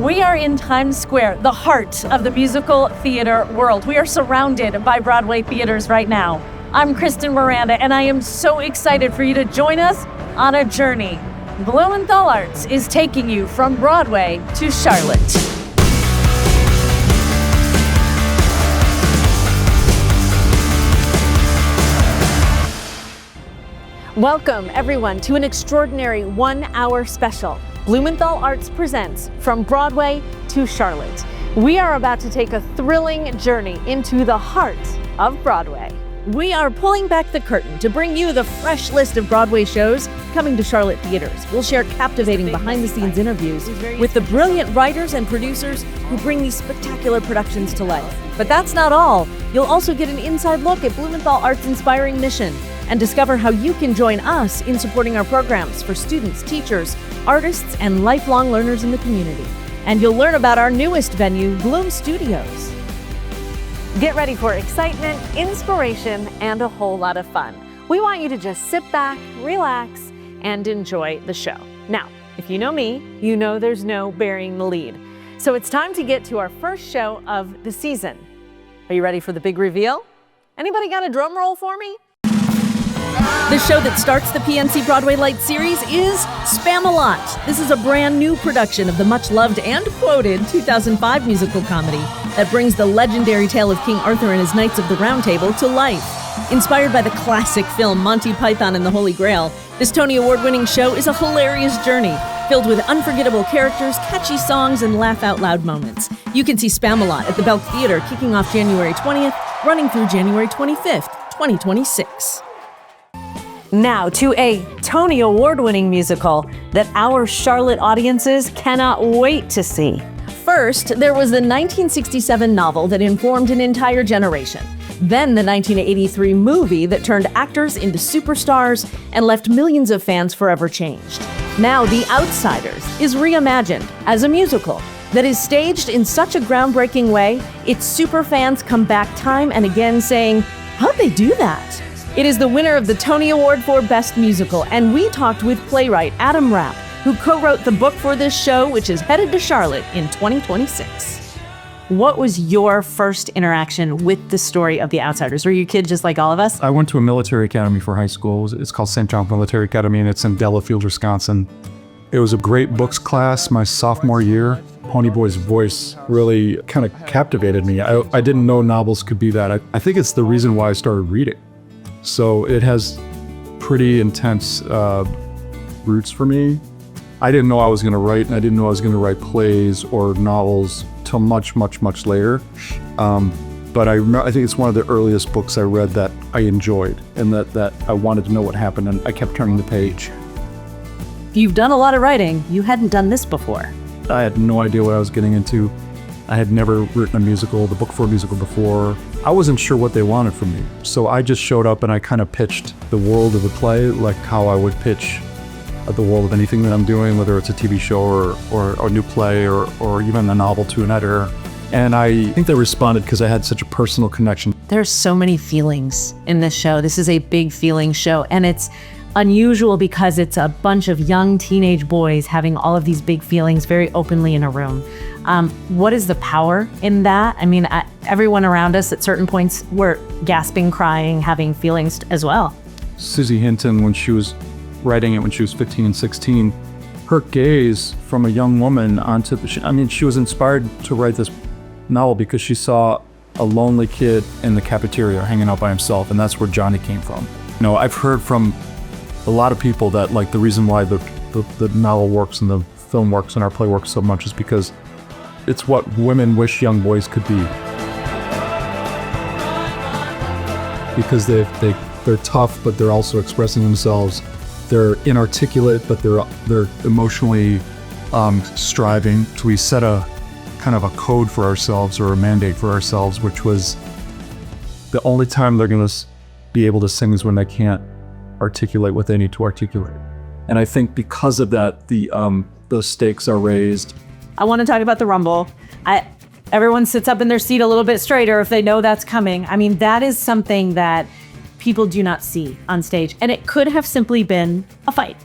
We are in Times Square, the heart of the musical theater world. We are surrounded by Broadway theaters right now. I'm Kristen Miranda, and I am so excited for you to join us on a journey. Blumenthal Arts is taking you from Broadway to Charlotte. Welcome, everyone, to an extraordinary one-hour special. Blumenthal Arts presents From Broadway to Charlotte. We are about to take a thrilling journey into the heart of Broadway. We are pulling back the curtain to bring you the fresh list of Broadway shows coming to Charlotte theaters. We'll share captivating behind-the-scenes interviews with the brilliant writers and producers who bring these spectacular productions to life. But that's not all. You'll also get an inside look at Blumenthal Arts' inspiring mission and discover how you can join us in supporting our programs for students, teachers, artists, and lifelong learners in the community. And you'll learn about our newest venue, Bloom Studios. Get ready for excitement, inspiration, and a whole lot of fun. We want you to just sit back, relax, and enjoy the show. Now, if you know me, you know there's no burying the lead. So it's time to get to our first show of the season. Are you ready for the big reveal? Anybody got a drum roll for me? The show that starts the PNC Broadway Light series is Spamalot. This is a brand new production of the much-loved and quoted 2005 musical comedy that brings the legendary tale of King Arthur and his Knights of the Round Table to life. Inspired by the classic film Monty Python and The Holy Grail, this Tony Award-winning show is a hilarious journey filled with unforgettable characters, catchy songs, and laugh-out-loud moments. You can see Spamalot at the Belk Theater kicking off January 20th, running through January 25th, 2026. Now to a Tony Award-winning musical that our Charlotte audiences cannot wait to see. First, there was the 1967 novel that informed an entire generation. Then the 1983 movie that turned actors into superstars and left millions of fans forever changed. Now The Outsiders is reimagined as a musical that is staged in such a groundbreaking way, its superfans come back time and again saying, "How'd they do that?" It is the winner of the Tony Award for Best Musical, and we talked with playwright Adam Rapp, who co-wrote the book for this show, which is headed to Charlotte in 2026. What was your first interaction with the story of The Outsiders? Were you a kid just like all of us? I went to a military academy for high school. It's called St. John Military Academy, and it's in Delafield, Wisconsin. It was a great books class my sophomore year. Ponyboy's voice really kind of captivated me. I didn't know novels could be that. I think it's the reason why I started reading. So it has pretty intense roots for me. I didn't know I was going to write, and I didn't know I was going to write plays or novels till much, much, much later. But I think it's one of the earliest books I read that I enjoyed, and that I wanted to know what happened, and I kept turning the page. You've done a lot of writing. You hadn't done this before. I had no idea what I was getting into. I had never written a musical, the book for a musical before. I wasn't sure what they wanted from me. So I just showed up and I kind of pitched the world of the play like how I would pitch the world of anything that I'm doing, whether it's a TV show or a new play or even a novel to an editor. And I think they responded because I had such a personal connection. There's so many feelings in this show. This is a big feeling show, and it's unusual because it's a bunch of young teenage boys having all of these big feelings very openly in a room. What is the power in that? I mean, everyone around us at certain points were gasping, crying, having feelings as well. Susie Hinton, when she was writing it when she was 15 and 16, her gaze from a young woman onto she was inspired to write this novel because she saw a lonely kid in the cafeteria hanging out by himself, and that's where Johnny came from. You know, I've heard from a lot of people that like the reason why the novel works and the film works and our play works so much is because it's what women wish young boys could be. Because they're tough, but they're also expressing themselves. They're inarticulate, but they're emotionally striving. So we set a kind of a code for ourselves or a mandate for ourselves, which was the only time they're going to be able to sing is when they can't articulate what they need to articulate. And I think because of that, the stakes are raised. I want to talk about the rumble. Everyone sits up in their seat a little bit straighter if they know that's coming. I mean, that is something that people do not see on stage. And it could have simply been a fight,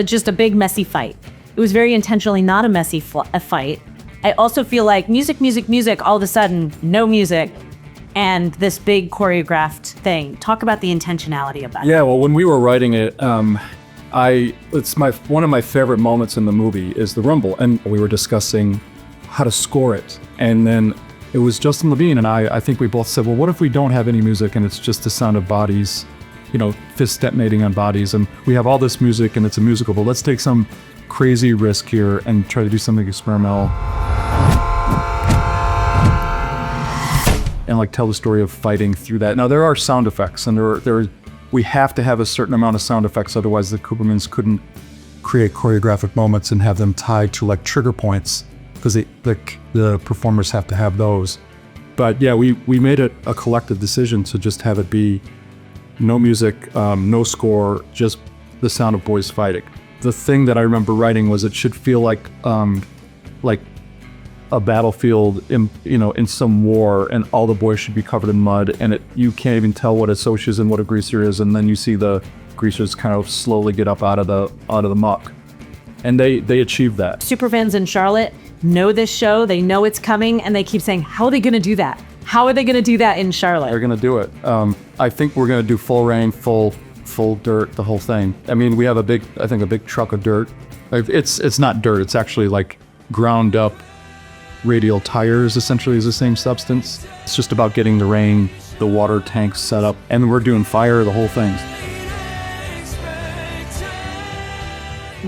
just a big messy fight. It was very intentionally not a messy fight. I also feel like music, all of a sudden, no music, and this big choreographed thing. Talk about the intentionality of that. Yeah, well, when we were writing it, it's one of my favorite moments in the movie is the rumble, and we were discussing how to score it, and then it was Justin Levine and I think we both said, well, what if we don't have any music and it's just the sound of bodies, fist detonating on bodies, and we have all this music and it's a musical, but let's take some crazy risk here and try to do something experimental and like tell the story of fighting through that. Now there are sound effects, and we have to have a certain amount of sound effects, otherwise the Coopermans couldn't create choreographic moments and have them tied to like trigger points, because the performers have to have those. But yeah, we made it a collective decision to just have it be no music, no score, just the sound of boys fighting. The thing that I remember writing was it should feel like a battlefield in some war, and all the boys should be covered in mud, and you can't even tell what a Soch is and what a greaser is, and then you see the greasers kind of slowly get up out of the muck. And they achieved that. Superfans in Charlotte know this show, they know it's coming, and they keep saying, how are they gonna do that? How are they gonna do that in Charlotte? They're gonna do it. I think we're gonna do full rain, full dirt, the whole thing. I mean, we have a big truck of dirt. It's not dirt, it's actually like ground up radial tires, essentially, is the same substance. It's just about getting the rain, the water tanks set up, and we're doing fire, the whole thing.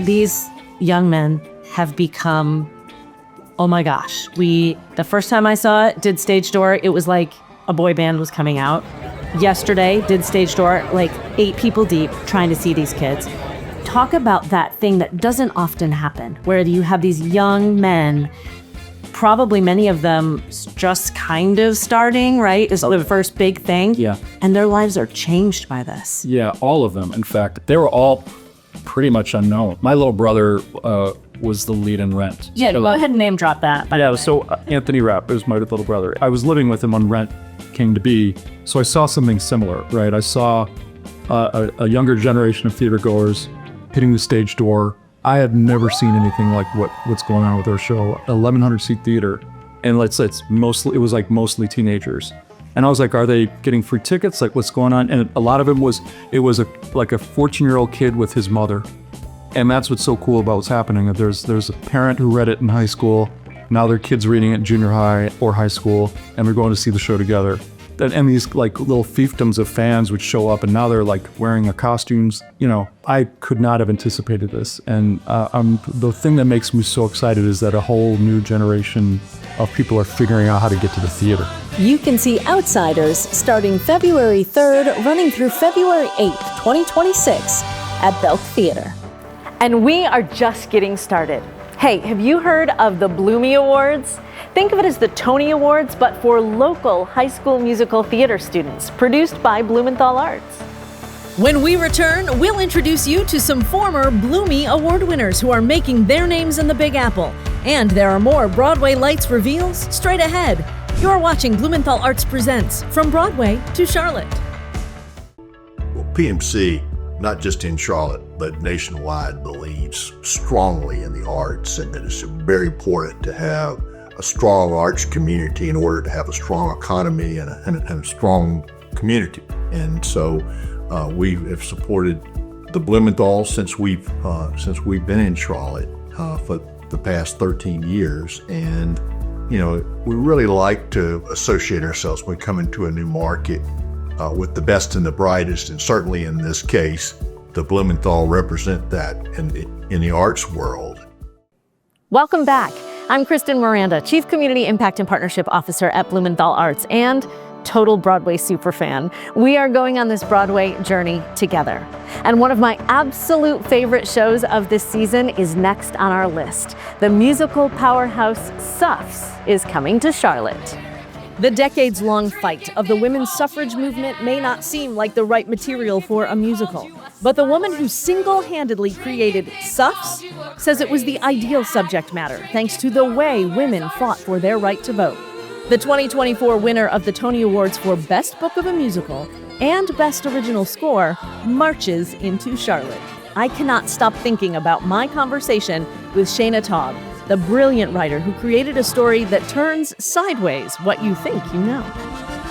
These young men have become, oh my gosh, the first time I saw it, did stage door, it was like a boy band was coming out. Yesterday, did stage door, like 8 people deep, trying to see these kids. Talk about that thing that doesn't often happen, where you have these young men, probably many of them just kind of starting, right? It's the first big thing. Yeah. And their lives are changed by this. Yeah, all of them. In fact, they were all pretty much unknown. My little brother was the lead in Rent. Yeah, go ahead and name drop that. Yeah, so Anthony Rapp is my little brother. I was living with him when Rent came to be, so I saw something similar, right? I saw a younger generation of theater goers hitting the stage door. I had never seen anything like what's going on with our show. 1,100-seat theater, and it was mostly teenagers. And I was like, are they getting free tickets? Like, what's going on? And a lot of it was a 14-year-old kid with his mother. And that's what's so cool about what's happening. That there's a parent who read it in high school. Now their kid's reading it in junior high or high school, and they're going to see the show together. And these like little fiefdoms of fans would show up, and now they're like wearing the costumes. I could not have anticipated this. And the thing that makes me so excited is that a whole new generation of people are figuring out how to get to the theater. You can see Outsiders starting February 3rd, running through February 8th, 2026 at Belk Theater. And we are just getting started. Hey, have you heard of the Blumie Awards? Think of it as the Tony Awards, but for local high school musical theater students, produced by Blumenthal Arts. When we return, we'll introduce you to some former Blumie Award winners who are making their names in the Big Apple. And there are more Broadway Lights reveals straight ahead. You're watching Blumenthal Arts Presents From Broadway to Charlotte. Well, PMC, not just in Charlotte, but nationwide, believes strongly in the arts, and that it's very important to have a strong arts community in order to have a strong economy and a strong community. And so we have supported the Blumenthal since we've been in Charlotte for the past 13 years. And we really like to associate ourselves when we come into a new market with the best and the brightest, and certainly in this case, the Blumenthal represent that in the arts world. Welcome back. I'm Kristen Miranda, Chief Community Impact and Partnership Officer at Blumenthal Arts and total Broadway superfan. We are going on this Broadway journey together. And one of my absolute favorite shows of this season is next on our list. The musical powerhouse Suffs is coming to Charlotte. The decades-long fight of the women's suffrage movement may not seem like the right material for a musical, but the woman who single-handedly created Suffs says it was the ideal subject matter thanks to the way women fought for their right to vote. The 2024 winner of the Tony Awards for Best Book of a Musical and Best Original Score marches into Charlotte. I cannot stop thinking about my conversation with Shayna Taub, the brilliant writer who created a story that turns sideways what you think you know.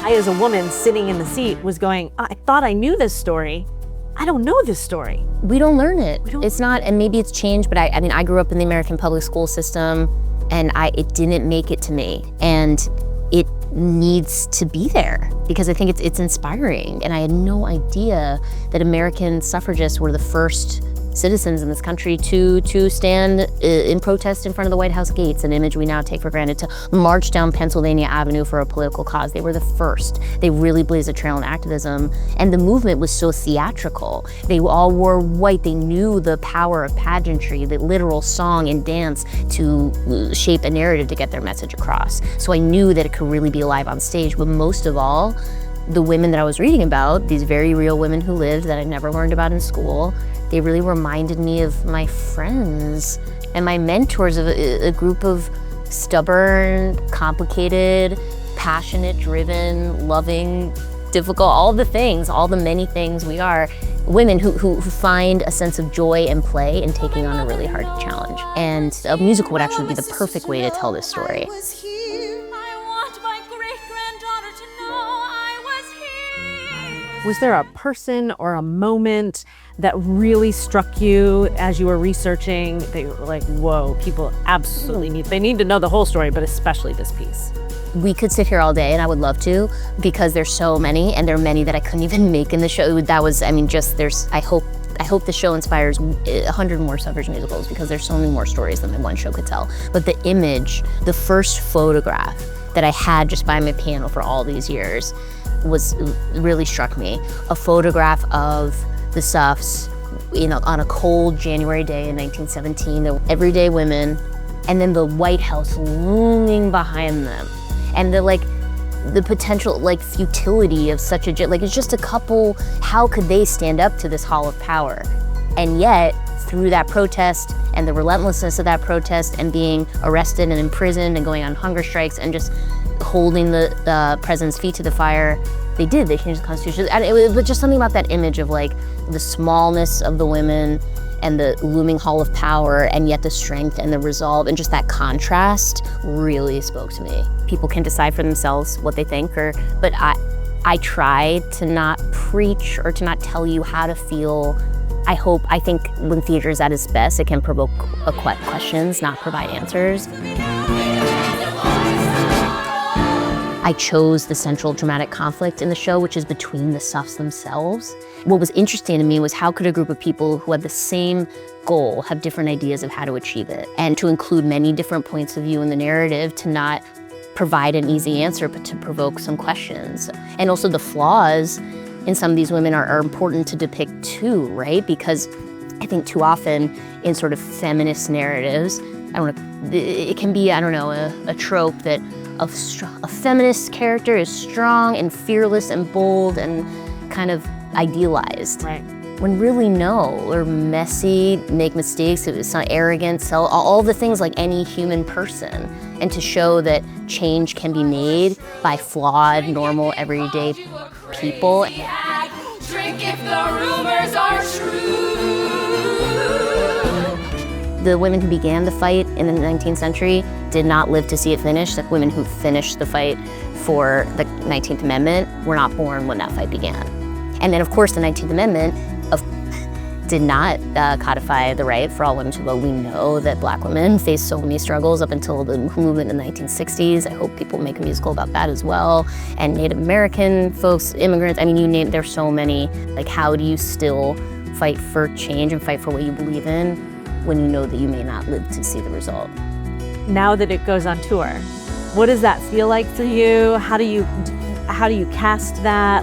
I, as a woman sitting in the seat, was going, I thought I knew this story. I don't know this story. We don't learn it. It's not, and maybe it's changed, but I mean, I grew up in the American public school system, and it didn't make it to me. And it needs to be there because I think it's inspiring. And I had no idea that American suffragists were the first citizens in this country to stand in protest in front of the White House gates, an image we now take for granted, to march down Pennsylvania Avenue for a political cause. They were the first. They really blazed a trail in activism, and the movement was so theatrical. They all wore white. They knew the power of pageantry, the literal song and dance to shape a narrative to get their message across. So I knew that it could really be alive on stage, but most of all, the women that I was reading about, these very real women who lived that I never learned about in school, they really reminded me of my friends and my mentors, of a group of stubborn, complicated, passionate, driven, loving, difficult, all the things, all the many things we are, women who find a sense of joy and play in taking on a really hard challenge. And a musical would actually be the perfect way to tell this story. Was there a person or a moment that really struck you as you were researching that you were like, whoa, people absolutely they need to know the whole story, but especially this piece? We could sit here all day, and I would love to, because there's so many, and there are many that I couldn't even make in the show. That was, I mean, I hope the show inspires 100 more suffrage musicals, because there's so many more stories than the one show could tell. But the image, the first photograph that I had just by my piano for all these years really struck me. A photograph of the Suffs, on a cold January day in 1917, the everyday women, and then the White House looming behind them. And the potential futility of such it's just a couple, how could they stand up to this hall of power? And yet, through that protest and the relentlessness of that protest and being arrested and imprisoned and going on hunger strikes and just holding the president's feet to the fire, they changed the Constitution. And it was just something about that image of the smallness of the women and the looming hall of power, and yet the strength and the resolve, and just that contrast really spoke to me. People can decide for themselves what they think, but I try to not preach or to not tell you how to feel. I think when theater is at its best, it can provoke questions, not provide answers. I chose the central dramatic conflict in the show, which is between the Suffs themselves. What was interesting to me was how could a group of people who had the same goal have different ideas of how to achieve it, and to include many different points of view in the narrative, to not provide an easy answer, but to provoke some questions. And also the flaws in some of these women are important to depict too, right? Because I think too often in sort of feminist narratives, it can be, a trope that a feminist character is strong and fearless and bold and kind of idealized. Right. When really no, we're messy, make mistakes, it's not arrogant, so all the things like any human person. And to show that change can be made by flawed, normal, everyday people. Drink if the rumors are true. The women who began the fight in the 19th century did not live to see it finish. The women who finished the fight for the 19th Amendment were not born when that fight began. And then, of course, the 19th Amendment did not codify the right for all women to vote. We know that Black women faced so many struggles up until the movement in the 1960s. I hope people make a musical about that as well. And Native American folks, immigrants, you name, there's so many. How do you still fight for change and fight for what you believe in when you know that you may not live to see the result? Now that it goes on tour, what does that feel like for you? How do you cast that?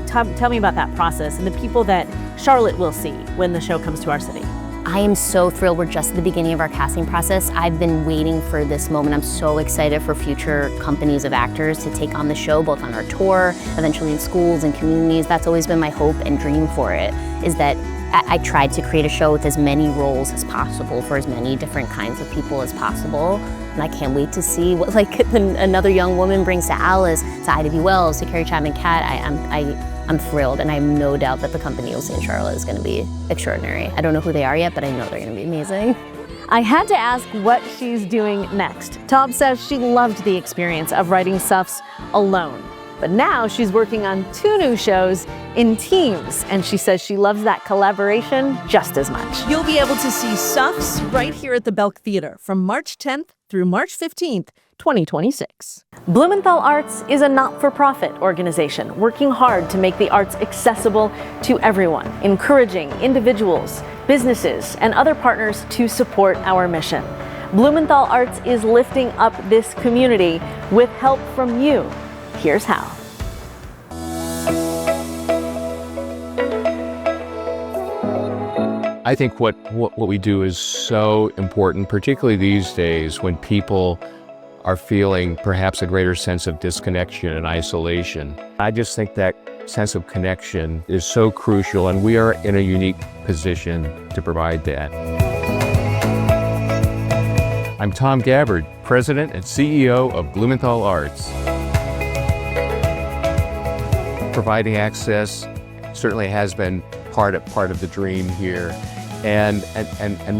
Tell me about that process and the people that Charlotte will see when the show comes to our city. I am so thrilled. We're just at the beginning of our casting process. I've been waiting for this moment. I'm so excited for future companies of actors to take on the show, both on our tour, eventually in schools and communities. That's always been my hope and dream for it, is that I tried to create a show with as many roles as possible for as many different kinds of people as possible. And I can't wait to see what another young woman brings to Alice, to Ida B. Wells, to Carrie Chapman Catt. I'm thrilled, and I have no doubt that the company you'll see in Charlotte is going to be extraordinary. I don't know who they are yet, but I know they're going to be amazing. I had to ask what she's doing next. Taub says she loved the experience of writing Suffs alone, but now she's working on 2 new shows in teams, and she says she loves that collaboration just as much. You'll be able to see Suffs right here at the Belk Theater from March 10th through March 15th, 2026. Blumenthal Arts is a not-for-profit organization working hard to make the arts accessible to everyone, encouraging individuals, businesses, and other partners to support our mission. Blumenthal Arts is lifting up this community with help from you. Here's how. I think what we do is so important, particularly these days when people are feeling perhaps a greater sense of disconnection and isolation. I just think that sense of connection is so crucial, and we are in a unique position to provide that. I'm Tom Gabbard, President and CEO of Blumenthal Arts. Providing access certainly has been part of the dream here, and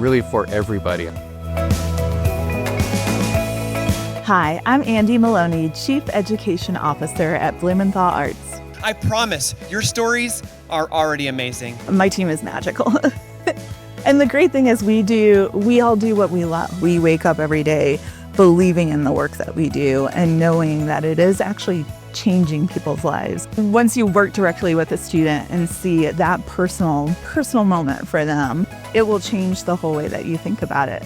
really for everybody. Hi, I'm Andy Maloney, Chief Education Officer at Blumenthal Arts. I promise, your stories are already amazing. My team is magical. And the great thing is we all do what we love. We wake up every day believing in the work that we do and knowing that it is actually changing people's lives. Once you work directly with a student and see that personal moment for them, it will change the whole way that you think about it.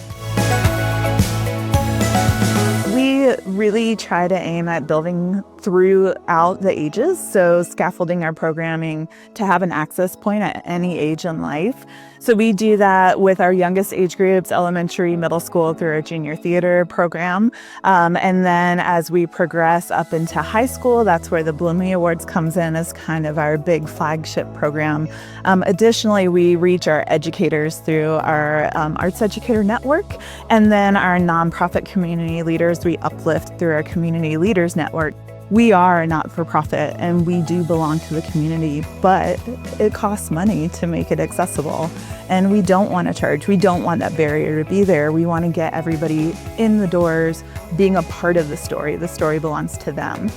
We really try to aim at building throughout the ages, so scaffolding our programming to have an access point at any age in life. So we do that with our youngest age groups, elementary, middle school, through our junior theater program. And then as we progress up into high school, that's where the Bloomie Awards comes in as kind of our big flagship program. Additionally, we reach our educators through our Arts Educator Network, and then our nonprofit community leaders we uplift through our Community Leaders Network. We are a not-for-profit and we do belong to the community, but it costs money to make it accessible. And we don't want to charge. We don't want that barrier to be there. We want to get everybody in the doors, being a part of the story. The story belongs to them.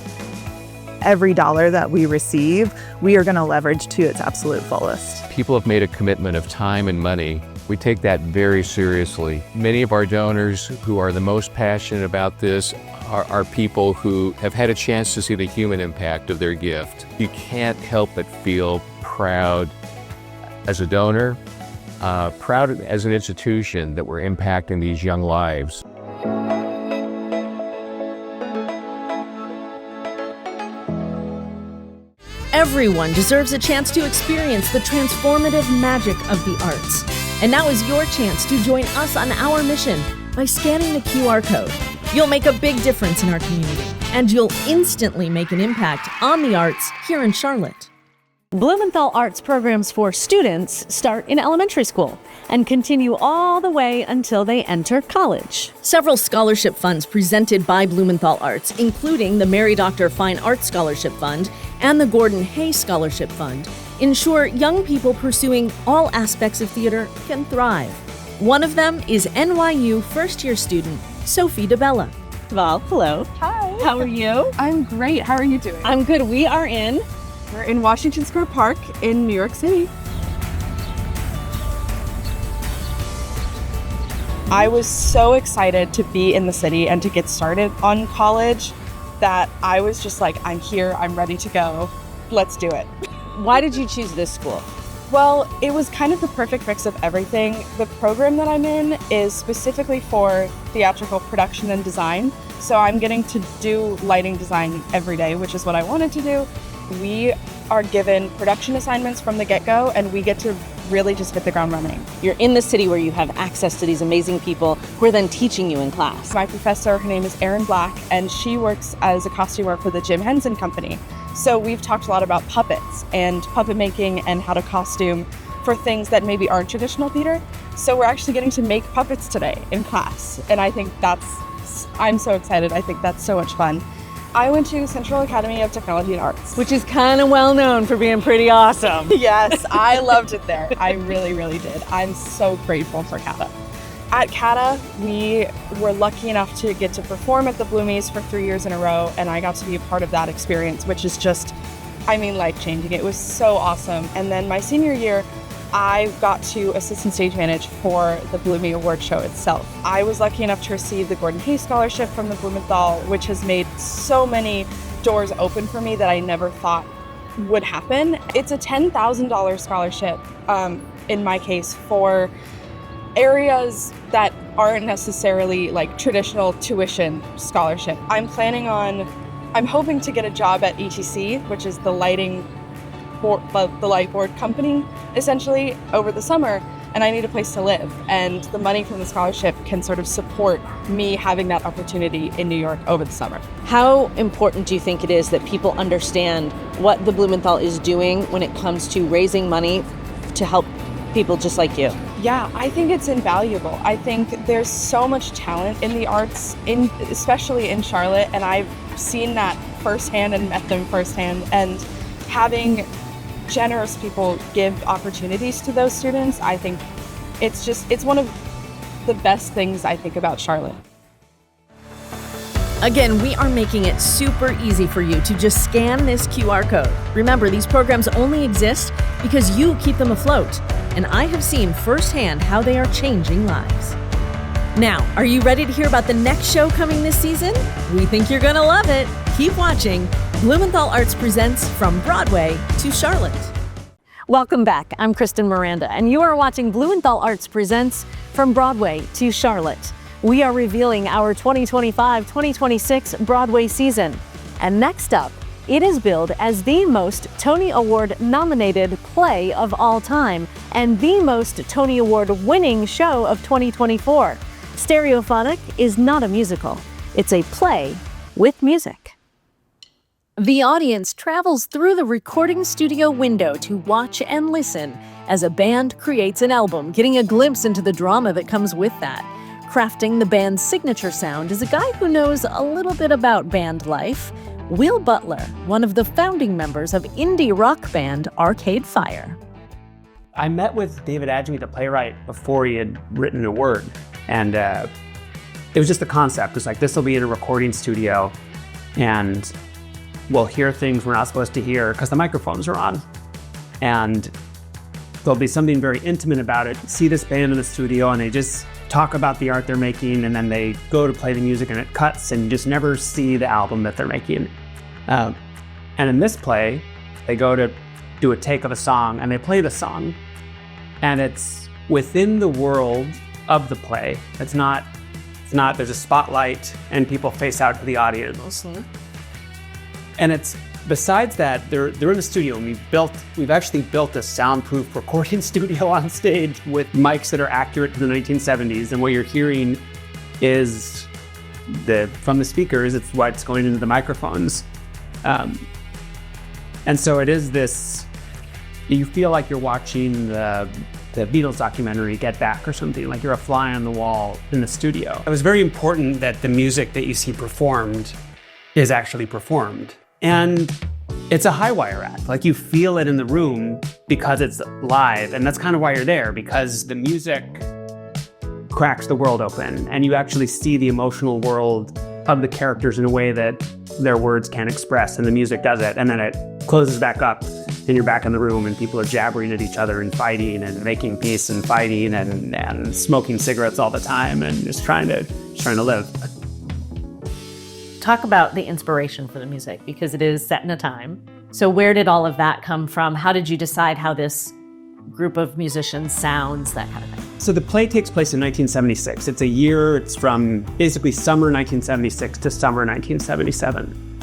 Every dollar that we receive, we are going to leverage to its absolute fullest. People have made a commitment of time and money. We take that very seriously. Many of our donors who are the most passionate about this are people who have had a chance to see the human impact of their gift. You can't help but feel proud as a donor, proud as an institution that we're impacting these young lives. Everyone deserves a chance to experience the transformative magic of the arts. And now is your chance to join us on our mission by scanning the QR code. You'll make a big difference in our community, and you'll instantly make an impact on the arts here in Charlotte. Blumenthal Arts programs for students start in elementary school and continue all the way until they enter college. Several scholarship funds presented by Blumenthal Arts, including the Mary Doctor Fine Arts Scholarship Fund and the Gordon Hay Scholarship Fund, ensure young people pursuing all aspects of theater can thrive. One of them is NYU first-year student Sophie DeBella. Val, hello. Hi. How are you? I'm great. How are you doing? I'm good. We're in Washington Square Park in New York City. I was so excited to be in the city and to get started on college that I was just like, I'm here, I'm ready to go. Let's do it. Why did you choose this school? Well, it was kind of the perfect mix of everything. The program that I'm in is specifically for theatrical production and design. So I'm getting to do lighting design every day, which is what I wanted to do. We are given production assignments from the get-go, and we get to really just hit the ground running. You're in the city where you have access to these amazing people who are then teaching you in class. My professor, her name is Erin Black, and she works as a costumer for the Jim Henson Company. So we've talked a lot about puppets and puppet making and how to costume for things that maybe aren't traditional theater. So we're actually getting to make puppets today in class. And I think I'm so excited. I think that's so much fun. I went to Central Academy of Technology and Arts. Which is kind of well known for being pretty awesome. Yes, I loved it there. I really, really did. I'm so grateful for CATA. At CATA, we were lucky enough to get to perform at the Bloomies for 3 years in a row, and I got to be a part of that experience, which is just, life-changing. It was so awesome. And then my senior year, I got to assistant stage manage for the Bloomie Award show itself. I was lucky enough to receive the Gordon Hayes Scholarship from the Blumenthal, which has made so many doors open for me that I never thought would happen. It's a $10,000 scholarship, in my case, for areas that aren't necessarily like traditional tuition scholarship. I'm hoping to get a job at ETC, which is the light board company, essentially, over the summer, and I need a place to live. And the money from the scholarship can sort of support me having that opportunity in New York over the summer. How important do you think it is that people understand what the Blumenthal is doing when it comes to raising money to help people just like you? Yeah, I think it's invaluable. I think there's so much talent in the arts, especially in Charlotte, and I've seen that firsthand and met them firsthand. And having generous people give opportunities to those students, I think it's one of the best things I think about Charlotte. Again, we are making it super easy for you to just scan this QR code. Remember, these programs only exist because you keep them afloat, and I have seen firsthand how they are changing lives. Now, are you ready to hear about the next show coming this season? We think you're gonna love it. Keep watching. Blumenthal Arts presents From Broadway to Charlotte. Welcome back. I'm Kristen Miranda, and you are watching Blumenthal Arts presents From Broadway to Charlotte. We are revealing our 2025-2026 Broadway season. And next up, it is billed as the most Tony Award nominated play of all time and the most Tony Award winning show of 2024. Stereophonic is not a musical. It's a play with music. The audience travels through the recording studio window to watch and listen as a band creates an album, getting a glimpse into the drama that comes with that. Crafting the band's signature sound is a guy who knows a little bit about band life. Will Butler, one of the founding members of indie rock band Arcade Fire. I met with David Adjemi, the playwright, before he had written a word. And it was just the concept. It's like, this will be in a recording studio, and we'll hear things we're not supposed to hear because the microphones are on. And there'll be something very intimate about it. See this band in the studio, and they just talk about the art they're making, and then they go to play the music and it cuts, and you just never see the album that they're making. And in this play, they go to do a take of a song and they play the song, and it's within the world of the play. It's not, there's a spotlight and people face out to the audience. Mm-hmm. And it's, besides that, they're in the studio, and we've actually built a soundproof recording studio on stage with mics that are accurate to the 1970s. And what you're hearing is from the speakers, it's what's going into the microphones. And so it is this, you feel like you're watching the Beatles documentary, Get Back or something, like you're a fly on the wall in the studio. It was very important that the music that you see performed is actually performed. And it's a high wire act. Like, you feel it in the room because it's live, and that's kind of why you're there, because the music cracks the world open, and you actually see the emotional world of the characters in a way that their words can't express, and the music does it. And then it closes back up, and you're back in the room, and people are jabbering at each other and fighting and making peace and fighting and smoking cigarettes all the time and just trying to live. Talk about the inspiration for the music, because it is set in a time. So where did all of that come from? How did you decide how this group of musicians sounds, that kind of thing? So the play takes place in 1976. It's a year, it's from basically summer 1976 to summer 1977.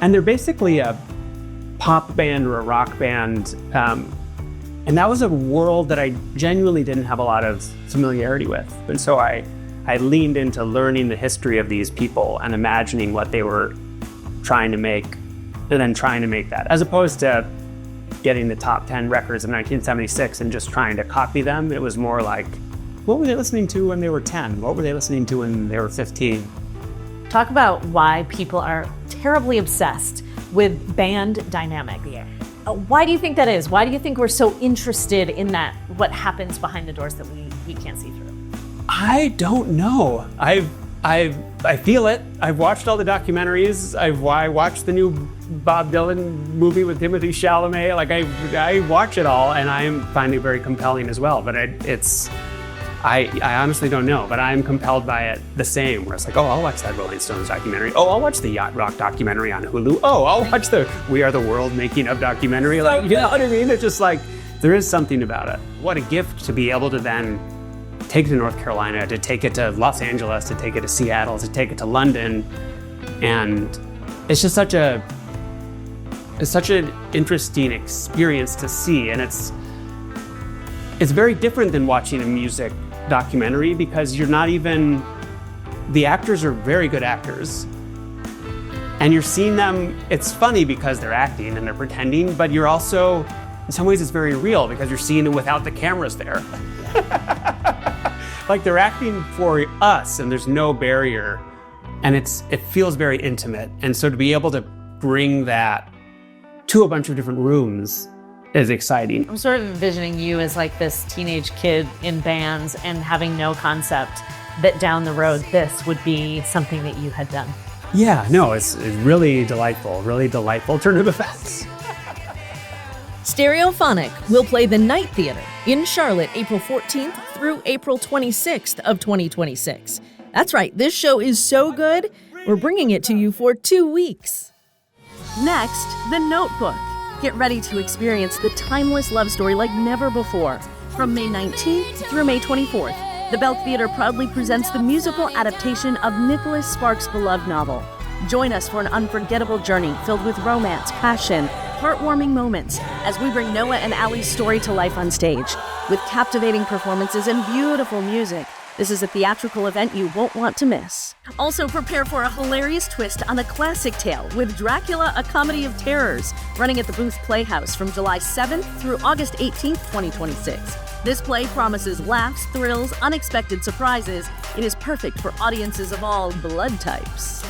And they're basically a pop band or a rock band. And that was a world that I genuinely didn't have a lot of familiarity with. And so I leaned into learning the history of these people and imagining what they were trying to make, and then trying to make that, as opposed to getting the top 10 records of 1976 and just trying to copy them. It was more like, what were they listening to when they were 10? What were they listening to when they were 15? Talk about why people are terribly obsessed with band dynamic. Yeah. Why do you think that is? Why do you think we're so interested in that, what happens behind the doors that we can't see through? I don't know. I feel it. I've watched all the documentaries. I watched the new Bob Dylan movie with Timothée Chalamet. Like I watch it all, and I'm finding it very compelling as well. But I honestly don't know. But I'm compelled by it the same. Where it's like, oh, I'll watch that Rolling Stones documentary. Oh, I'll watch the Yacht Rock documentary on Hulu. Oh, I'll watch the We Are the World making of documentary. Like, you know what I mean? It's just like there is something about it. What a gift to be able to then take it to North Carolina, to take it to Los Angeles, to take it to Seattle, to take it to London. And it's just such an interesting experience to see. And it's very different than watching a music documentary because you're not even, the actors are very good actors. And you're seeing them, it's funny because they're acting and they're pretending, but you're also, in some ways it's very real because you're seeing it without the cameras there. Like they're acting for us and there's no barrier and it feels very intimate. And so to be able to bring that to a bunch of different rooms is exciting. I'm sort of envisioning you as like this teenage kid in bands and having no concept that down the road this would be something that you had done. Yeah, no, it's really delightful turn of events. Stereophonic will play the Night Theater in Charlotte, April 14th through April 26th of 2026. That's right, this show is so good, we're bringing it to you for 2 weeks. Next, The Notebook. Get ready to experience the timeless love story like never before. From May 19th through May 24th, the Belk Theater proudly presents the musical adaptation of Nicholas Sparks' beloved novel. Join us for an unforgettable journey filled with romance, passion, heartwarming moments as we bring Noah and Allie's story to life on stage. With captivating performances and beautiful music, this is a theatrical event you won't want to miss. Also prepare for a hilarious twist on a classic tale with Dracula, a Comedy of Terrors, running at the Booth Playhouse from July 7th through August 18th, 2026. This play promises laughs, thrills, unexpected surprises. It is perfect for audiences of all blood types.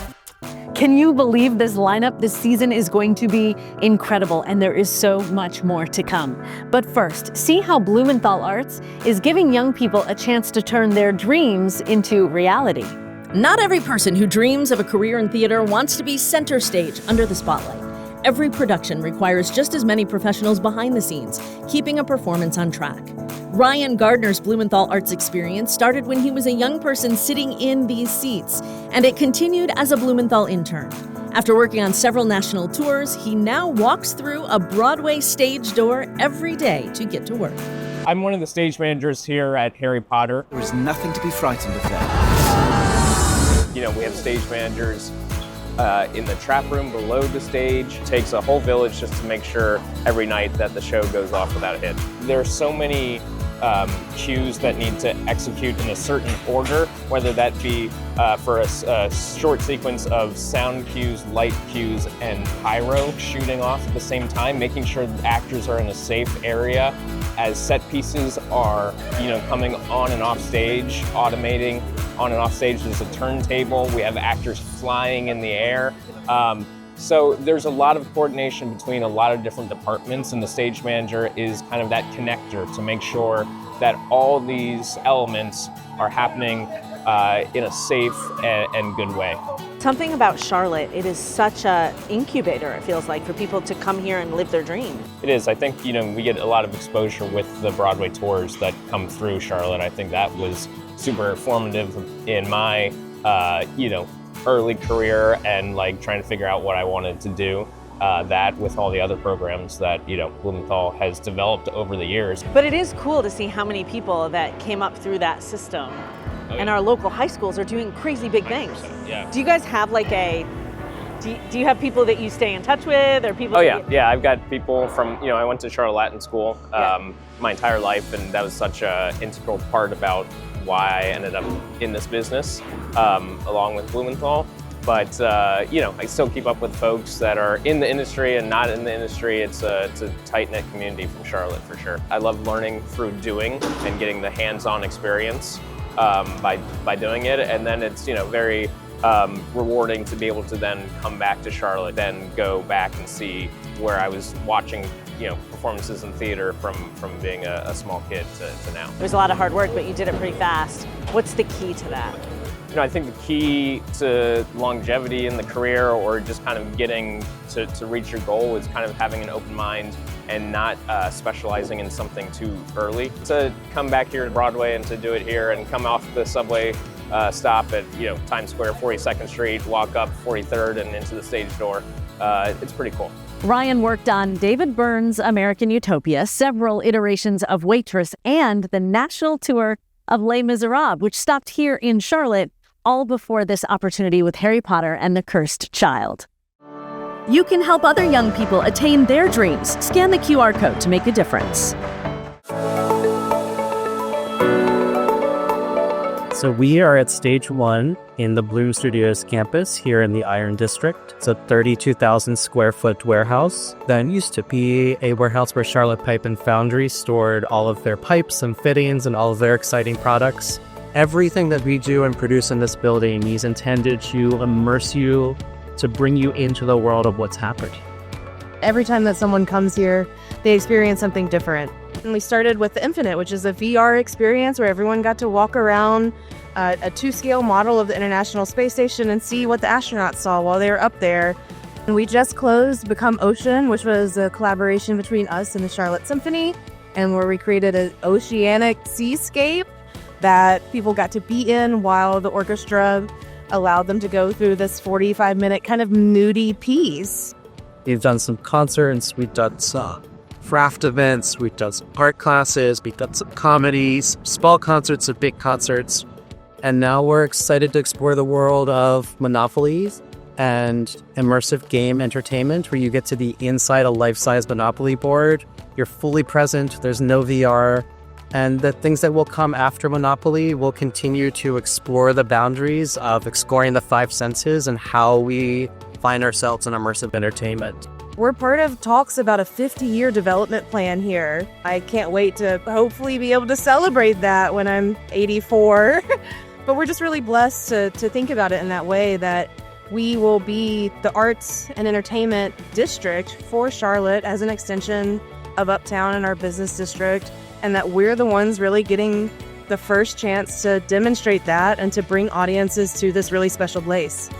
Can you believe this lineup? This season is going to be incredible, and there is so much more to come. But first, see how Blumenthal Arts is giving young people a chance to turn their dreams into reality. Not every person who dreams of a career in theater wants to be center stage under the spotlight. Every production requires just as many professionals behind the scenes, keeping a performance on track. Ryan Gardner's Blumenthal Arts experience started when he was a young person sitting in these seats, and it continued as a Blumenthal intern. After working on several national tours, he now walks through a Broadway stage door every day to get to work. I'm one of the stage managers here at Harry Potter. There is nothing to be frightened of there. You know, we have stage managers in the trap room below the stage. It takes a whole village just to make sure every night that the show goes off without a hit. There are so many cues that need to execute in a certain order, whether that be for a short sequence of sound cues, light cues, and pyro shooting off at the same time, making sure that actors are in a safe area as set pieces are, coming on and off stage, automating on and off stage. There's a turntable. We have actors flying in the air. So there's a lot of coordination between a lot of different departments, and the stage manager is kind of that connector to make sure that all these elements are happening in a safe and good way. Something about Charlotte, it is such an incubator, it feels like, for people to come here and live their dream. It is. I think, we get a lot of exposure with the Broadway tours that come through Charlotte. I think that was super formative in my, early career and trying to figure out what I wanted to do. That with all the other programs that Blumenthal has developed over the years. But it is cool to see how many people that came up through that system. Oh, yeah. And our local high schools are doing crazy big things. Yeah. Do you guys have do you have people that you stay in touch with, or people? Oh yeah, I've got people from, I went to Charlotte Latin School my entire life, and that was such an integral part about why I ended up in this business, along with Blumenthal. But I still keep up with folks that are in the industry and not in the industry. It's a tight-knit community from Charlotte for sure. I love learning through doing and getting the hands-on experience by doing it, and then it's very rewarding to be able to then come back to Charlotte, then go back and see where I was watching, performances in theater from being a small kid to now. It was a lot of hard work, but you did it pretty fast. What's the key to that? I think the key to longevity in the career, or just kind of getting to reach your goal, is kind of having an open mind and not specializing in something too early. To come back here to Broadway and to do it here and come off the subway stop at Times Square, 42nd Street, walk up 43rd and into the stage door, it's pretty cool. Ryan worked on David Byrne's American Utopia, several iterations of Waitress, and the national tour of Les Miserables, which stopped here in Charlotte, all before this opportunity with Harry Potter and the Cursed Child. You can help other young people attain their dreams. Scan the QR code to make a difference. So we are at stage 1 in the Bloom Studios campus here in the Iron District. It's a 32,000 square foot warehouse that used to be a warehouse where Charlotte Pipe and Foundry stored all of their pipes and fittings and all of their exciting products. Everything that we do and produce in this building is intended to immerse you, to bring you into the world of what's happened. Every time that someone comes here, they experience something different. And we started with the Infinite, which is a VR experience where everyone got to walk around a 2-scale model of the International Space Station and see what the astronauts saw while they were up there. And we just closed Become Ocean, which was a collaboration between us and the Charlotte Symphony, and where we created an oceanic seascape that people got to be in while the orchestra allowed them to go through this 45-minute kind of moody piece. We've done some concerts, we've done some craft events, we've done some art classes, we've done some comedies, small concerts and big concerts. And now we're excited to explore the world of Monopolies and immersive game entertainment, where you get to be inside a life-size Monopoly board. You're fully present, there's no VR. And the things that will come after Monopoly will continue to explore the boundaries of exploring the 5 senses and how we find ourselves in immersive entertainment. We're part of talks about a 50-year development plan here. I can't wait to hopefully be able to celebrate that when I'm 84. But we're just really blessed to think about it in that way, that we will be the arts and entertainment district for Charlotte as an extension of Uptown and our business district, and that we're the ones really getting the first chance to demonstrate that and to bring audiences to this really special place.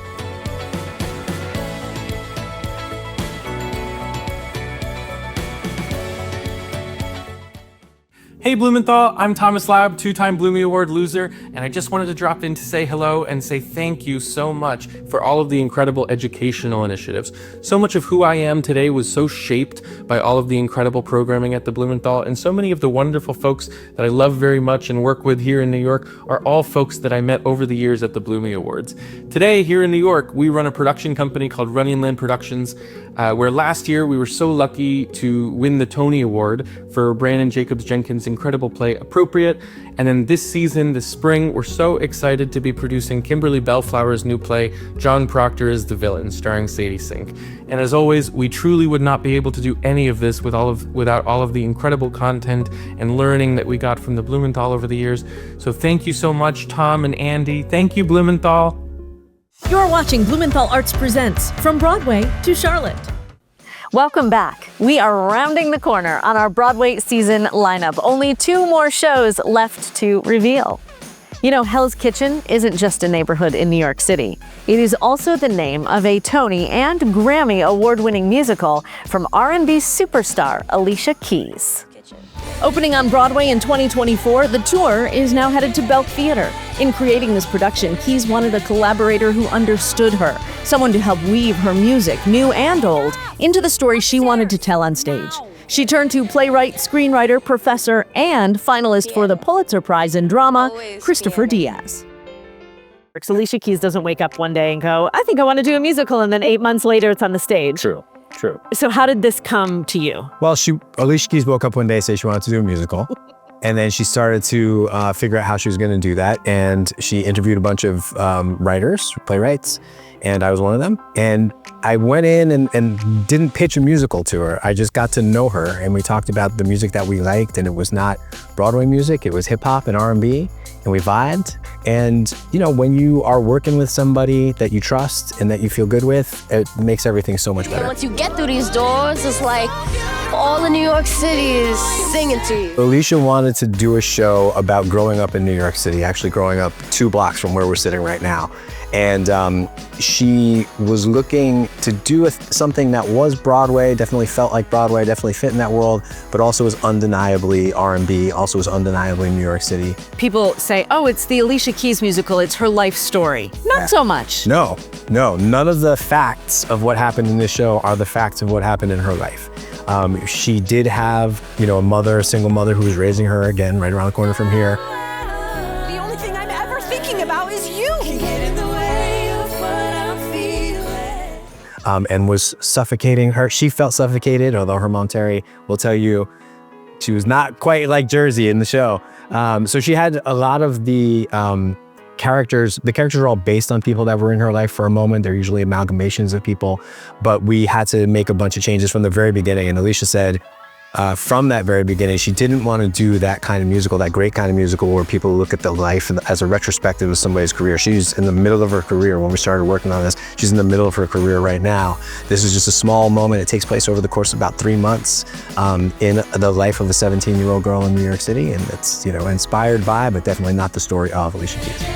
Hey Blumenthal, I'm Thomas Labb, 2-time Blumie Award loser, and I just wanted to drop in to say hello and say thank you so much for all of the incredible educational initiatives. So much of who I am today was so shaped by all of the incredible programming at the Blumenthal, and so many of the wonderful folks that I love very much and work with here in New York are all folks that I met over the years at the Blumie Awards. Today, here in New York, we run a production company called Running Land Productions, where last year we were so lucky to win the Tony Award for Brandon Jacobs Jenkins' incredible play Appropriate. And then this season, this spring, we're so excited to be producing Kimberly Bellflower's new play, John Proctor is the Villain, starring Sadie Sink. And as always, we truly would not be able to do any of this without all of the incredible content and learning that we got from the Blumenthal over the years. So thank you so much, Tom and Andy. Thank you, Blumenthal. You're watching Blumenthal Arts Presents From Broadway to Charlotte. Welcome back. We are rounding the corner on our Broadway season lineup. Only 2 more shows left to reveal. You know, Hell's Kitchen isn't just a neighborhood in New York City. It is also the name of a Tony and Grammy award-winning musical from R&B superstar Alicia Keys. Opening on Broadway in 2024, the tour is now headed to Belk Theater. In creating this production, Keys wanted a collaborator who understood her, someone to help weave her music, new and old, into the story she wanted to tell on stage. She turned to playwright, screenwriter, professor, and finalist for the Pulitzer Prize in Drama, Christopher Diaz. Alicia Keys doesn't wake up one day and go, I think I want to do a musical, and then 8 months later it's on the stage. True. So how did this come to you? Well, Alicia Keys woke up one day and said she wanted to do a musical. And then she started to figure out how she was going to do that. And she interviewed a bunch of writers, playwrights, and I was one of them. And I went in and didn't pitch a musical to her. I just got to know her, and we talked about the music that we liked, and it was not Broadway music, it was hip hop and R&B. and we vibed. And, you know, when you are working with somebody that you trust and that you feel good with, it makes everything so much better. Once you get through these doors, it's like all of New York City is singing to you. Alicia wanted to do a show about growing up in New York City, actually growing up 2 blocks from where we're sitting right now. And she was looking to do something that was Broadway, definitely felt like Broadway, definitely fit in that world, but also was undeniably R&B, also was undeniably New York City. People say, oh, it's the Alicia Keys musical, it's her life story. Not so much. No, none of the facts of what happened in this show are the facts of what happened in her life. She did have, you know, a single mother who was raising her, again, right around the corner from here. The only thing I'm ever thinking about is you. And was suffocating her. She felt suffocated, although her mom, Terry, will tell you she was not quite like Jersey in the show. So she had a lot of the characters. The characters are all based on people that were in her life for a moment. They're usually amalgamations of people, but we had to make a bunch of changes from the very beginning. And Alicia said, from that very beginning, she didn't want to do that kind of musical, that great kind of musical where people look at the life as a retrospective of somebody's career. She's in the middle of her career when we started working on this. She's in the middle of her career right now. This is just a small moment. It takes place over the course of about 3 months in the life of a 17-year-old girl in New York City. And it's, you know, inspired by, but definitely not the story of Alicia Keys.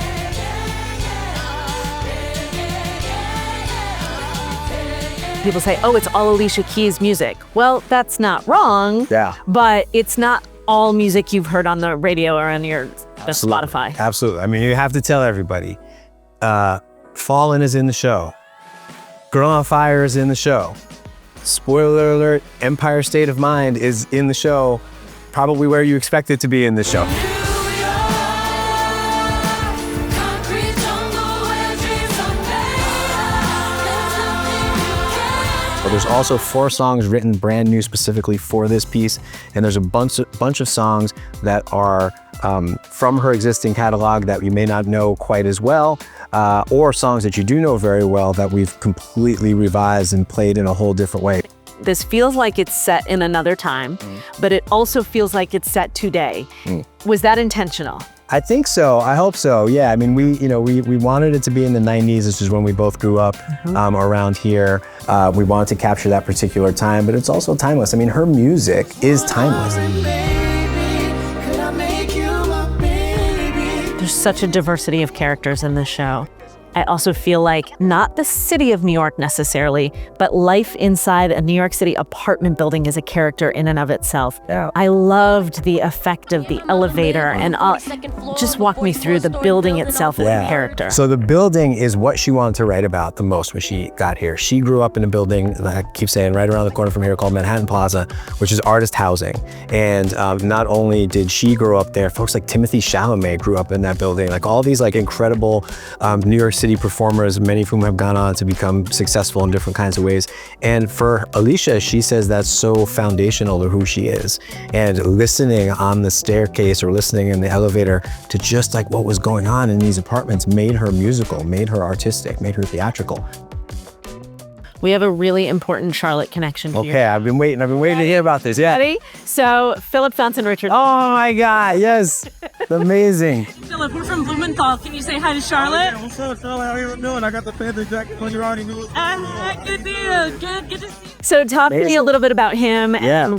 People say, oh, it's all Alicia Keys music. Well, that's not wrong. Yeah. But it's not all music you've heard on the radio or on your Spotify. Absolutely. I mean, you have to tell everybody. Fallen is in the show. Girl on Fire is in the show. Spoiler alert, Empire State of Mind is in the show, probably where you expect it to be in the show. There's also 4 songs written brand new specifically for this piece, and there's a bunch of songs that are from her existing catalog that you may not know quite as well, or songs that you do know very well that we've completely revised and played in a whole different way. This feels like it's set in another time, but it also feels like it's set today. Was that intentional? I think so. I hope so. Yeah. I mean, we wanted it to be in the 90s, which is when we both grew up around here. We wanted to capture that particular time, but it's also timeless. I mean, her music is timeless. There's such a diversity of characters in this show. I also feel like not the city of New York necessarily, but life inside a New York City apartment building is a character in and of itself. Yeah. I loved the effect of the elevator and just walk me through the building itself as a character. So the building is what she wanted to write about the most when she got here. She grew up in a building, I keep saying, right around the corner from here called Manhattan Plaza, which is artist housing. And not only did she grow up there, folks like Timothée Chalamet grew up in that building. Like all these like incredible New York City performers, many of whom have gone on to become successful in different kinds of ways. And for Alicia, she says that's so foundational to who she is. And listening on the staircase or listening in the elevator to just like what was going on in these apartments made her musical, made her artistic, made her theatrical. We have a really important Charlotte connection here. Okay, I've been waiting to hear about this. Yeah. Ready? So, Philip Fountain Richard. Oh my God, yes. Amazing. Philip, we're from Blumenthal. Can you say hi to Charlotte? What's up, Charlotte? How you doing? I got the Panther jacket on. You already knew it. Good deal. Good to see you. So talk to me a little bit about him Yeah. and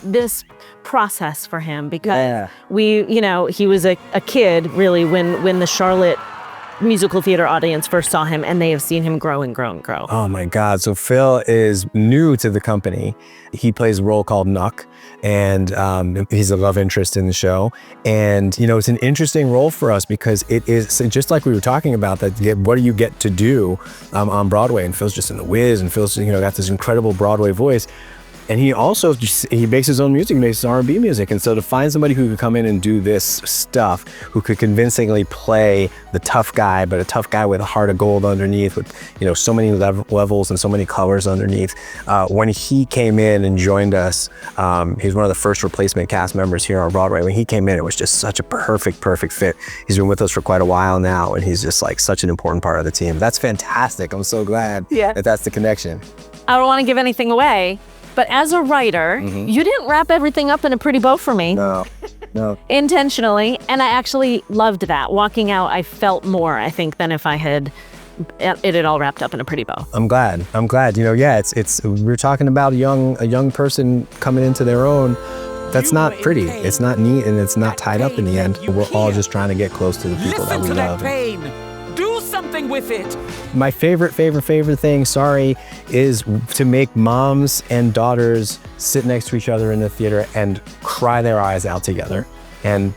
this process for him, because he was a kid really when the Charlotte musical theater audience first saw him, and they have seen him grow and grow and grow. Oh my God. So Phil is new to the company. He plays a role called Nuck, and he's a love interest in the show. And, it's an interesting role for us because it is just like we were talking about, that what do you get to do on Broadway? And Phil's just in the whiz, and Phil's, got this incredible Broadway voice. And he also, he makes his own music, makes his R&B music. And so to find somebody who could come in and do this stuff, who could convincingly play the tough guy, but a tough guy with a heart of gold underneath, with, so many levels and so many colors underneath. When he came in and joined us, he's one of the first replacement cast members here on Broadway. When he came in, it was just such a perfect fit. He's been with us for quite a while now, and he's just like such an important part of the team. That's fantastic. I'm so glad that that's the connection. I don't want to give anything away, but as a writer, you didn't wrap everything up in a pretty bow for me. No. No. Intentionally, and I actually loved that. Walking out, I felt more, I think, than if I had it had all wrapped up in a pretty bow. I'm glad. You know, yeah, it's we're talking about a young person coming into their own. That's not pretty. It's not neat, and it's not tied up in the end. We're all just trying to get close to the people that we love. pain. Do something with it. My favorite thing, sorry, is to make moms and daughters sit next to each other in the theater and cry their eyes out together. And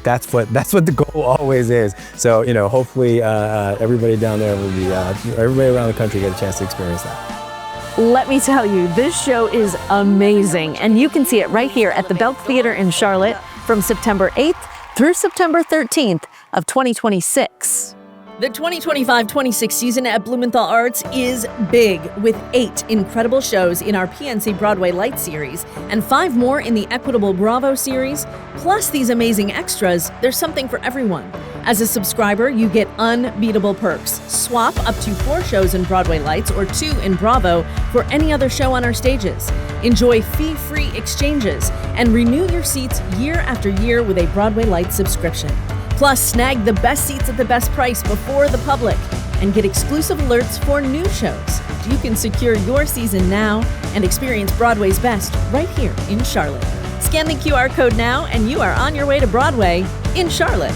that's what the goal always is. So, you know, hopefully everybody down there will be, everybody around the country get a chance to experience that. Let me tell you, this show is amazing, and you can see it right here at the Belk Theater in Charlotte from September 8th through September 13th of 2026. The 2025-26 season at Blumenthal Arts is big, with 8 incredible shows in our PNC Broadway Light series and 5 more in the Equitable Bravo series. Plus these amazing extras, there's something for everyone. As a subscriber, you get unbeatable perks. Swap up to 4 shows in Broadway Lights or 2 in Bravo for any other show on our stages. Enjoy fee-free exchanges and renew your seats year after year with a Broadway Lights subscription. Plus, snag the best seats at the best price before the public and get exclusive alerts for new shows. You can secure your season now and experience Broadway's best right here in Charlotte. Scan the QR code now and you are on your way to Broadway in Charlotte.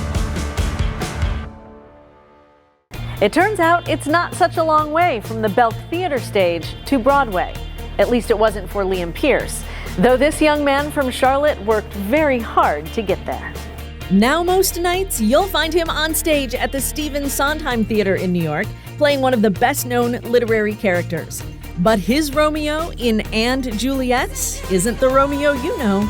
It turns out it's not such a long way from the Belk Theater stage to Broadway. At least it wasn't for Liam Pierce, though this young man from Charlotte worked very hard to get there. Now most nights, you'll find him on stage at the Stephen Sondheim Theater in New York, playing one of the best-known literary characters. But his Romeo in And Juliet isn't the Romeo you know.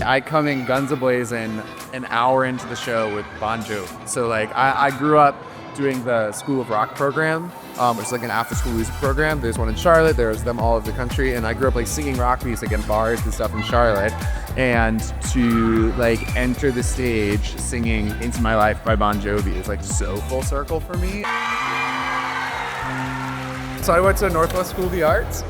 I come in guns a-blazing an hour into the show with Bon Jovi. So like I grew up doing the School of Rock program, which is like an after-school music program. There's one in Charlotte, there's them all over the country, and I grew up like singing rock music in bars and stuff in Charlotte. And to like enter the stage singing Into My Life by Bon Jovi is like so full circle for me. So I went to Northwest School of the Arts.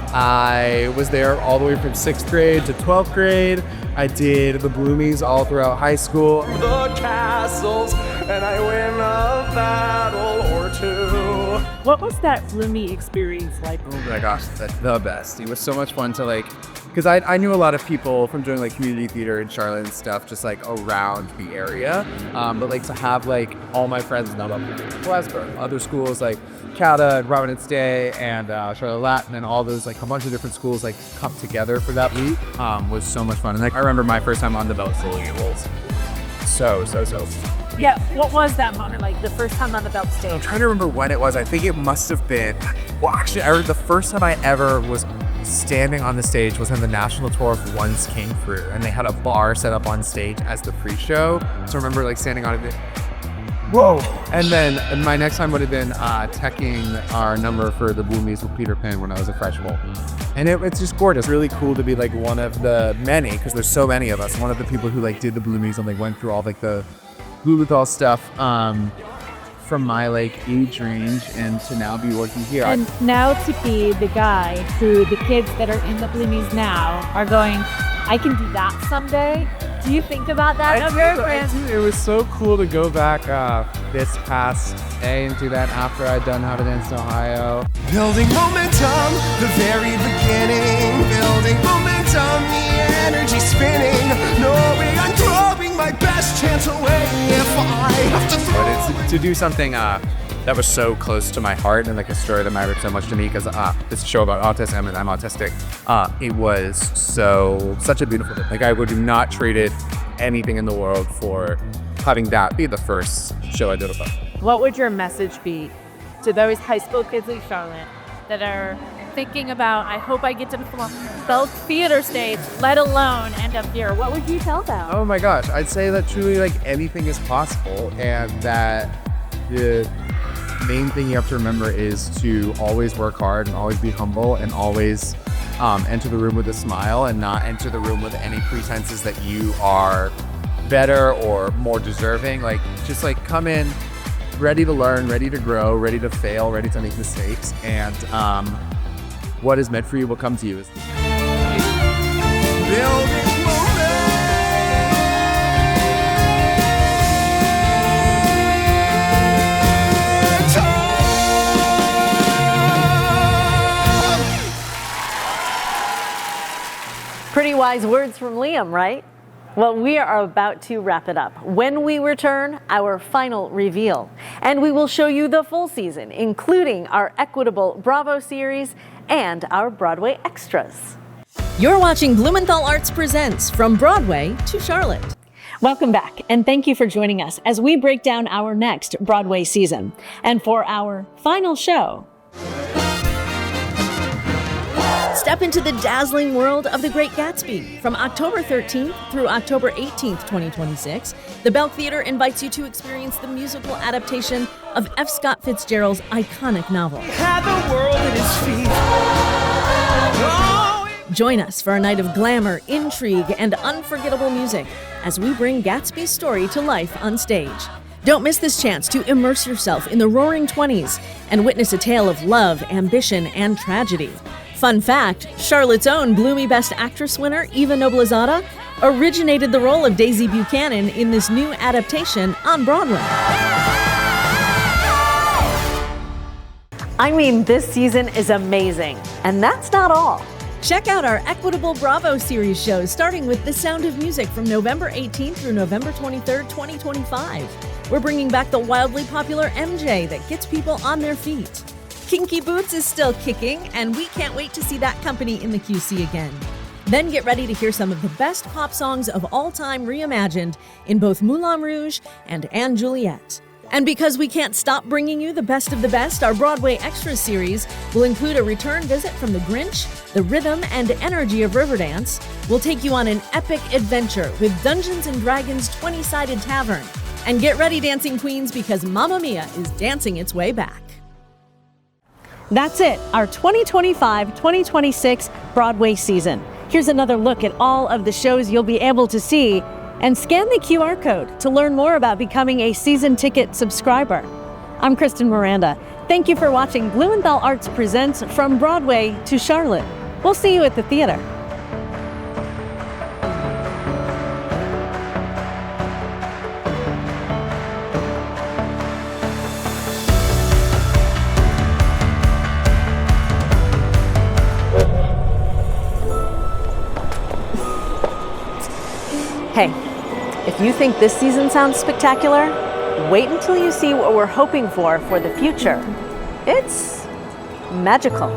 I was there all the way from 6th grade to 12th grade. I did the Bloomies all throughout high school. The castles, and I win a battle or two. What was that Bloomie experience like? Oh my gosh, the best. It was so much fun to like, because I knew a lot of people from doing like community theater in Charlotte and stuff, just like around the area. But like to have like all my friends not up in Glasgow, other schools like Cata and Providence Day and Charlotte Latin and all those like a bunch of different schools like come together for that week was so much fun. And like I remember my first time on the Belk stage. It was so. Yeah, what was that moment like, the first time on the Belk stage? I'm trying to remember when it was. I think it must have been, well actually the first time I ever was standing on the stage was in the national tour of Once Came Through, and they had a bar set up on stage as the pre-show. So I remember like standing on it. Whoa! And then my next time would have been teching our number for the Bloomies with Peter Pan when I was a freshman. And it's just gorgeous. Really cool to be like one of the many, because there's so many of us, one of the people who like did the Bloomies and like went through all like the Blumenthal stuff from my like age range, and to now be working here. And now to be the guy who the kids that are in the Bloomies now are going, I can do that someday. Do you think about that? I do. It was so cool to go back this past day and do that after I'd done How to Dance in Ohio. Building momentum, the very beginning. Building momentum, the energy spinning. Knowing I'm throwing my best chance away if I have to throw. But it's to do something that was so close to my heart and like a story that mattered so much to me, because this show about autism and I'm autistic. It was such a beautiful thing. Like I would not trade anything in the world for having that be the first show I did about. What would your message be to those high school kids in Charlotte that are thinking about, I hope I get to the Belk Theater stage, let alone end up here? What would you tell them? Oh my gosh, I'd say that truly like anything is possible, and that the main thing you have to remember is to always work hard and always be humble and always enter the room with a smile and not enter the room with any pretenses that you are better or more deserving. Like just like come in ready to learn, ready to grow, ready to fail, ready to make mistakes, and what is meant for you will come to you. Building momentum. Pretty wise words from Liam, right? Well, we are about to wrap it up. When we return, our final reveal. And we will show you the full season, including our Equitable Bravo series and our Broadway extras. You're watching Blumenthal Arts Presents From Broadway to Charlotte. Welcome back, and thank you for joining us as we break down our next Broadway season. And for our final show, step into the dazzling world of The Great Gatsby. From October 13th through October 18th, 2026, the Belk Theater invites you to experience the musical adaptation of F. Scott Fitzgerald's iconic novel. Had the world at his feet. Join us for a night of glamour, intrigue, and unforgettable music as we bring Gatsby's story to life on stage. Don't miss this chance to immerse yourself in the Roaring Twenties and witness a tale of love, ambition, and tragedy. Fun fact, Charlotte's own Bloomy Best Actress winner, Eva Noblezada, originated the role of Daisy Buchanan in this new adaptation on Broadway. I mean, this season is amazing. And that's not all. Check out our Equitable Bravo series shows, starting with The Sound of Music from November 18th through November 23rd, 2025. We're bringing back the wildly popular MJ that gets people on their feet. Kinky Boots is still kicking, and we can't wait to see that company in the QC again. Then get ready to hear some of the best pop songs of all time reimagined in both Moulin Rouge and Juliet. And because we can't stop bringing you the best of the best, our Broadway Extras series will include a return visit from The Grinch, the rhythm and energy of Riverdance. We'll take you on an epic adventure with Dungeons & Dragons 20-Sided Tavern. And get ready, Dancing Queens, because Mamma Mia is dancing its way back. That's it, our 2025-2026 Broadway season. Here's another look at all of the shows you'll be able to see, and scan the QR code to learn more about becoming a season ticket subscriber. I'm Kristen Miranda. Thank you for watching Blumenthal Arts Presents From Broadway to Charlotte. We'll see you at the theater. Hey, if you think this season sounds spectacular, wait until you see what we're hoping for the future. It's magical.